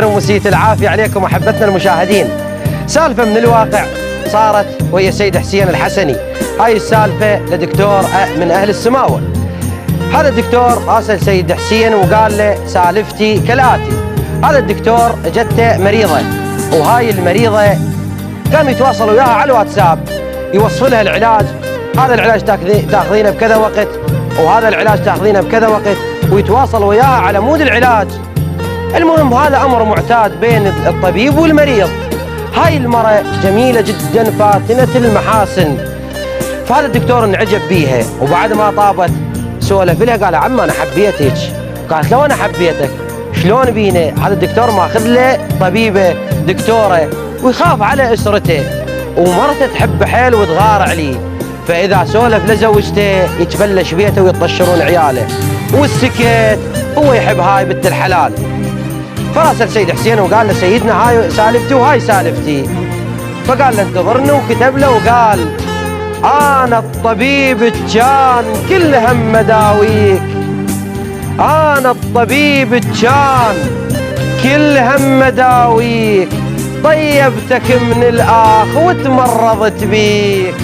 ومسيت العافية عليكم أحبتنا المشاهدين. سالفة من الواقع صارت وهي سيد حسين الحسني. هاي السالفة لدكتور من أهل السماوة. هذا الدكتور راسل سيد حسين وقال له سالفتي كالآتي. هذا الدكتور جته مريضة، وهاي المريضة قام يتواصل وياها على الواتساب يوصف لها العلاج. هذا العلاج تاخذينه بكذا وقت، وهذا العلاج تاخذينه بكذا وقت، ويتواصل وياها على مود العلاج. المهم هذا أمر معتاد بين الطبيب والمريض. هاي المرأة جميلة جدا فاتنة المحاسن، فهذا الدكتور انعجب بيها، وبعد ما طابت سولف لها قال عم أنا حبيتك. قالت له أنا حبيتك شلون بينا؟ هذا الدكتور ماخذ له طبيبة دكتورة ويخاف على أسرته، ومرته تحب حيل وتغار عليه، فإذا سولف لزوجته يتبلش بيته ويطشرون عياله، والسكت هو يحب هاي بنت الحلال. فراسل سيد حسين وقال له سيدنا هاي سالفتي وهاي سالفتي، فقال له انتظرني، وكتب له وقال أنا الطبيب الجان كل هم مداويك، أنا الطبيب الجان كل هم مداويك، طيبتك من الآخ وتمرضت بيك.